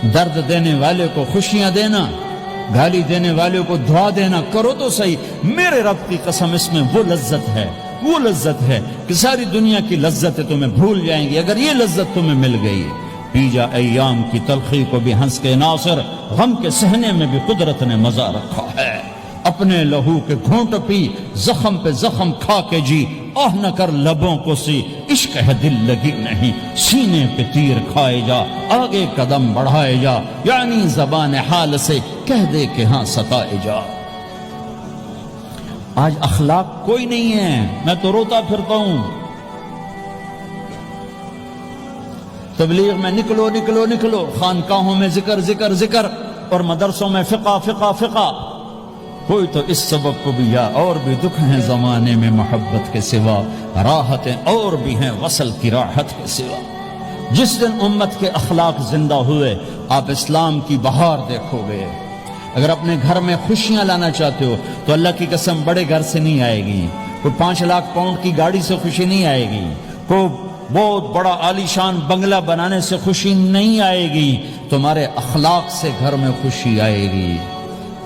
درد دینے والے کو خوشیاں دینا، گالی دینے والے کو دعا دینا، کرو تو صحیح۔ میرے رب کی قسم اس میں وہ لذت ہے، وہ لذت ہے کہ ساری دنیا کی لذتیں تمہیں بھول جائیں گی اگر یہ لذت تمہیں مل گئی۔ پی جا ایام کی تلخی کو بھی ہنس کے ناصر، غم کے سہنے میں بھی قدرت نے مزہ رکھا ہے۔ اپنے لہو کے گھونٹ پی، زخم پہ زخم کھا کے جی، آہ نہ کر لبوں کو سی، عشق ہے دل لگی نہیں، سینے پہ تیر کھائے جا، آگے قدم بڑھائے جا، یعنی زبان حال سے کہہ دے کہ ہاں ستائے جا۔ آج اخلاق کوئی نہیں ہے، میں تو روتا پھرتا ہوں۔ تبلیغ میں نکلو نکلو نکلو، خانقاہوں میں ذکر ذکر ذکر، اور مدرسوں میں فقہ فقہ فقہ۔ کوئی تو اس سبب کو بھی، یا اور بھی دکھ ہیں زمانے میں محبت کے سوا، راحتیں اور بھی ہیں وصل کی راحت کے سوا۔ جس دن امت کے اخلاق زندہ ہوئے آپ اسلام کی بہار دیکھو گے۔ اگر اپنے گھر میں خوشیاں لانا چاہتے ہو تو اللہ کی قسم بڑے گھر سے نہیں آئے گی، کوئی 5 لاکھ پاؤنڈ کی گاڑی سے خوشی نہیں آئے گی، کوئی بہت بڑا عالی شان بنگلہ بنانے سے خوشی نہیں آئے گی، تمہارے اخلاق سے گھر میں خوشی آئے گی۔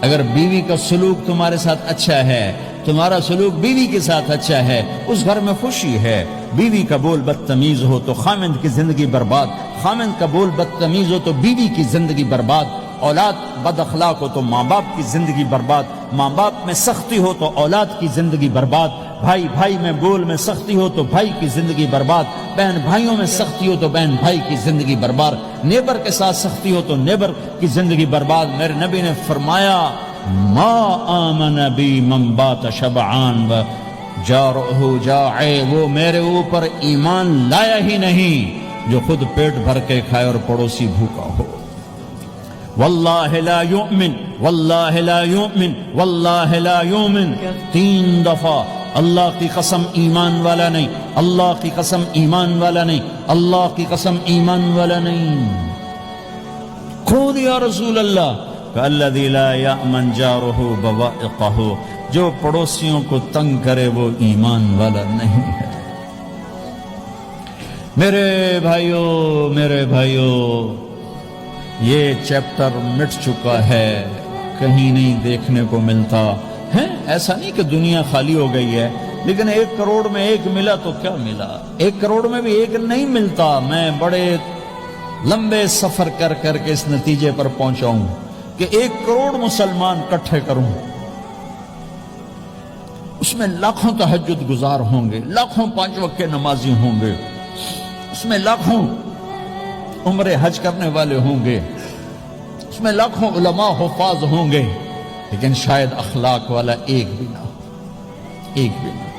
اگر بیوی کا سلوک تمہارے ساتھ اچھا ہے، تمہارا سلوک بیوی کے ساتھ اچھا ہے، اس گھر میں خوشی ہے۔ بیوی کا بول بدتمیز ہو تو خامند کی زندگی برباد، خامند کا بول بدتمیز ہو تو بیوی کی زندگی برباد، اولاد بد اخلاق ہو تو ماں باپ کی زندگی برباد، ماں باپ میں سختی ہو تو اولاد کی زندگی برباد، بھائی بھائی میں بول میں سختی ہو تو بھائی کی زندگی برباد، بہن بھائیوں میں سختی ہو تو بہن بھائی کی زندگی برباد، نیبر کے ساتھ سختی ہو تو نیبر کی زندگی برباد۔ میرے نبی نے فرمایا ما آمن بی من بات شبعان و جارہ جاعے، وہ میرے اوپر ایمان لایا ہی نہیں جو خود پیٹ بھر کے کھائے اور پڑوسی بھوکا ہو۔ واللہ لا یؤمن واللہ لا یؤمن واللہ لا یؤمن، 3 دفعہ اللہ کی قسم ایمان والا نہیں، اللہ کی قسم ایمان والا نہیں، اللہ کی قسم ایمان والا نہیں۔ کون یا رسول اللہ؟ الذی لا یأمن جارہ بوائقہ، جو پڑوسیوں کو تنگ کرے وہ ایمان والا نہیں ہے۔ میرے بھائیو یہ چیپٹر مٹ چکا ہے، کہیں نہیں دیکھنے کو ملتا ہے۔ ایسا نہیں کہ دنیا خالی ہو گئی ہے، لیکن 1 کروڑ میں 1 ملا تو کیا ملا، 1 کروڑ میں بھی 1 نہیں ملتا۔ میں بڑے لمبے سفر کر کر کے اس نتیجے پر پہنچا ہوں کہ 1 کروڑ مسلمان کٹھے کروں، اس میں لاکھوں تہجد گزار ہوں گے، لاکھوں 5 وقت کے نمازی ہوں گے، اس میں لاکھوں عمر حج کرنے والے ہوں گے، اس میں لاکھوں علماء حفاظ ہوں گے، لیکن شاید اخلاق والا ایک بھی نہ ہو، ایک بھی نہ۔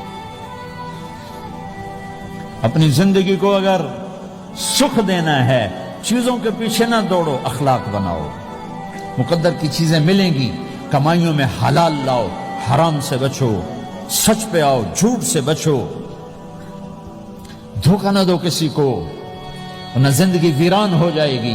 اپنی زندگی کو اگر سکھ دینا ہے، چیزوں کے پیچھے نہ دوڑو، اخلاق بناؤ۔ مقدر کی چیزیں ملیں گی، کمائیوں میں حلال لاؤ، حرام سے بچو، سچ پہ آؤ، جھوٹ سے بچو، دھوکہ نہ دو کسی کو، ورنہ زندگی ویران ہو جائے گی۔